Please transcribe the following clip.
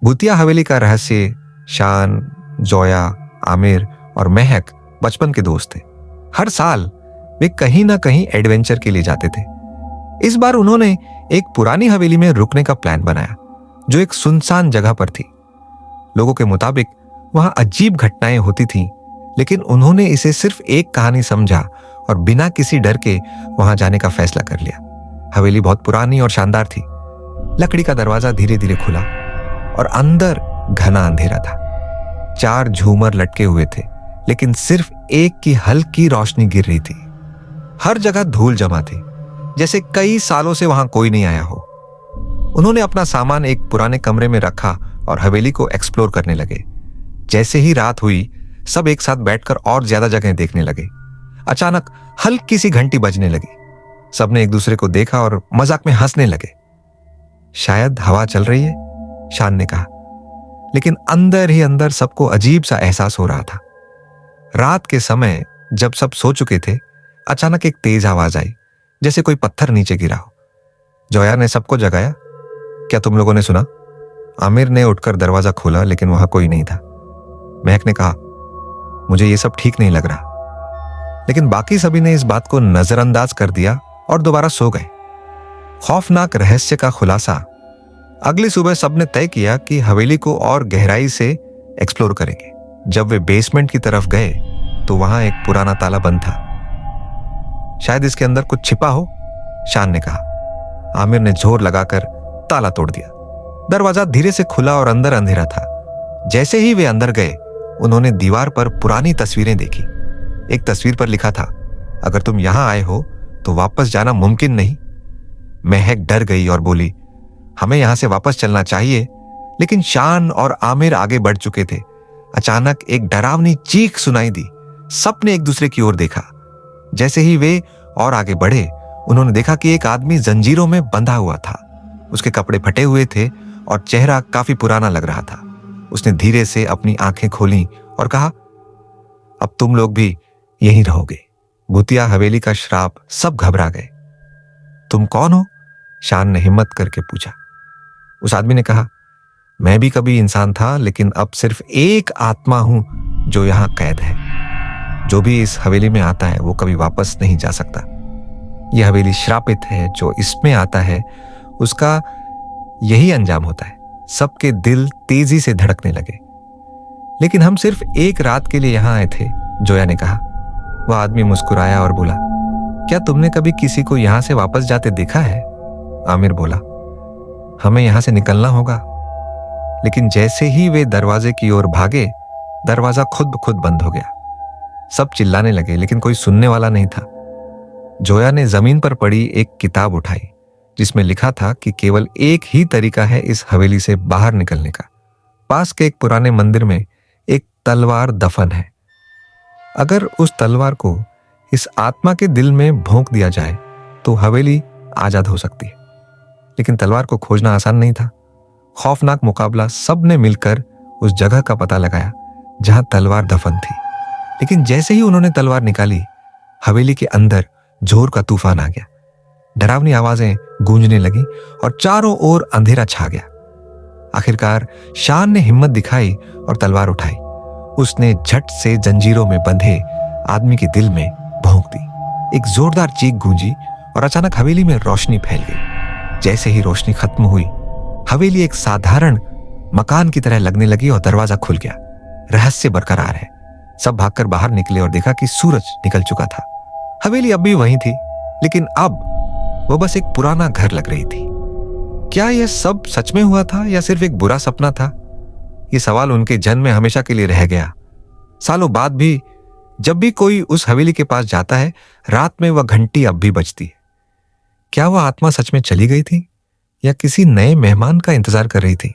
भूतिया हवेली का रहस्य शान, जोया, आमिर और महक बचपन के दोस्त थे। हर साल वे कहीं ना कहीं एडवेंचर के लिए जाते थे। इस बार उन्होंने एक पुरानी हवेली में रुकने का प्लान बनाया जो एक सुनसान जगह पर थी। लोगों के मुताबिक वहां अजीब घटनाएं होती थीं, लेकिन उन्होंने इसे सिर्फ एक कहानी समझा और बिना किसी डर के वहां जाने का फैसला कर लिया। हवेली बहुत पुरानी और शानदार थी। लकड़ी का दरवाजा धीरे धीरे खुला और अंदर घना अंधेरा था। 4 झूमर लटके हुए थे, लेकिन सिर्फ एक की हल्की रोशनी गिर रही थी। हर जगह धूल जमा थी, जैसे कई सालों से वहां कोई नहीं आया हो। उन्होंने अपना सामान एक पुराने कमरे में रखा और हवेली को एक्सप्लोर करने लगे। जैसे ही रात हुई, सब एक साथ बैठकर और ज्यादा जगहें देखने लगे। अचानक हल्की सी घंटी बजने लगी। सबने एक दूसरे को देखा और मजाक में हंसने लगे। शायद हवा चल रही है, शान ने कहा, लेकिन अंदर ही अंदर सबको अजीब सा एहसास हो रहा था। रात के समय जब सब सो चुके थे, अचानक एक तेज आवाज आई, जैसे कोई पत्थर नीचे गिरा हो। जोया ने सबको जगाया। क्या तुम लोगों ने सुना? आमिर ने उठकर दरवाजा खोला, लेकिन वहां कोई नहीं था। महक ने कहा, मुझे ये सब ठीक नहीं लग रहा। लेकिन बाकी सभी ने इस बात को नजरअंदाज कर दिया और दोबारा सो गए। खौफनाक रहस्य का खुलासा। अगली सुबह सबने तय किया कि हवेली को और गहराई से एक्सप्लोर करेंगे। जब वे बेसमेंट की तरफ गए तो वहां एक पुराना ताला बंद था। शायद इसके अंदर कुछ छिपा हो, शान ने कहा। आमिर ने जोर लगाकर ताला तोड़ दिया। दरवाजा धीरे से खुला और अंदर अंधेरा था। जैसे ही वे अंदर गए, उन्होंने दीवार पर पुरानी तस्वीरें देखी। एक तस्वीर पर लिखा था, अगर तुम यहां आए हो तो वापस जाना मुमकिन नहीं। महक डर गई और बोली, हमें यहां से वापस चलना चाहिए। लेकिन शान और आमिर आगे बढ़ चुके थे। अचानक एक डरावनी चीख सुनाई दी। सबने एक दूसरे की ओर देखा। जैसे ही वे और आगे बढ़े, उन्होंने देखा कि एक आदमी जंजीरों में बंधा हुआ था। उसके कपड़े फटे हुए थे और चेहरा काफी पुराना लग रहा था। उसने धीरे से अपनी आंखें खोली और कहा, अब तुम लोग भी यहीं रहोगे। भूतिया हवेली का श्राप। सब घबरा गए। तुम कौन हो? शान ने हिम्मत करके पूछा। उस आदमी ने कहा, मैं भी कभी इंसान था, लेकिन अब सिर्फ एक आत्मा हूं जो यहां कैद है। जो भी इस हवेली में आता है वो कभी वापस नहीं जा सकता। यह हवेली श्रापित है। जो इसमें आता है उसका यही अंजाम होता है। सबके दिल तेजी से धड़कने लगे। लेकिन हम सिर्फ एक रात के लिए यहां आए थे, जोया ने कहा। वह आदमी मुस्कुराया और बोला, क्या तुमने कभी किसी को यहां से वापस जाते देखा है? आमिर बोला, हमें यहां से निकलना होगा। लेकिन जैसे ही वे दरवाजे की ओर भागे, दरवाजा खुद ब खुद बंद हो गया। सब चिल्लाने लगे, लेकिन कोई सुनने वाला नहीं था। जोया ने जमीन पर पड़ी एक किताब उठाई, जिसमें लिखा था कि केवल एक ही तरीका है इस हवेली से बाहर निकलने का। पास के एक पुराने मंदिर में एक तलवार दफन है। अगर उस तलवार को इस आत्मा के दिल में भोंक दिया जाए तो हवेली आजाद हो सकती है। लेकिन तलवार को खोजना आसान नहीं था। खौफनाक मुकाबला। सबने मिलकर उस जगह का पता लगाया जहां तलवार दफन थी। लेकिन जैसे ही उन्होंने तलवार निकाली, हवेली के अंदर जोर का तूफान आ गया। डरावनी आवाजें गूंजने लगी और चारों ओर अंधेरा छा गया। आखिरकार शान ने हिम्मत दिखाई और तलवार उठाई। उसने झट से जंजीरों में बंधे आदमी के दिल में भोंक दी। एक जोरदार चीख गूंजी और अचानक हवेली में रोशनी फैल गई। जैसे ही रोशनी खत्म हुई, हवेली एक साधारण मकान की तरह लगने लगी और दरवाजा खुल गया। रहस्य बरकरार है। सब भागकर बाहर निकले और देखा कि सूरज निकल चुका था। हवेली अब भी वहीं थी, लेकिन अब वो बस एक पुराना घर लग रही थी। क्या यह सब सच में हुआ था या सिर्फ एक बुरा सपना था? ये सवाल उनके जन में हमेशा के लिए रह गया। सालों बाद भी जब भी कोई उस हवेली के पास जाता है, रात में वह घंटी अब भी बजती है। क्या वह आत्मा सच में चली गई थी या किसी नए मेहमान का इंतजार कर रही थी?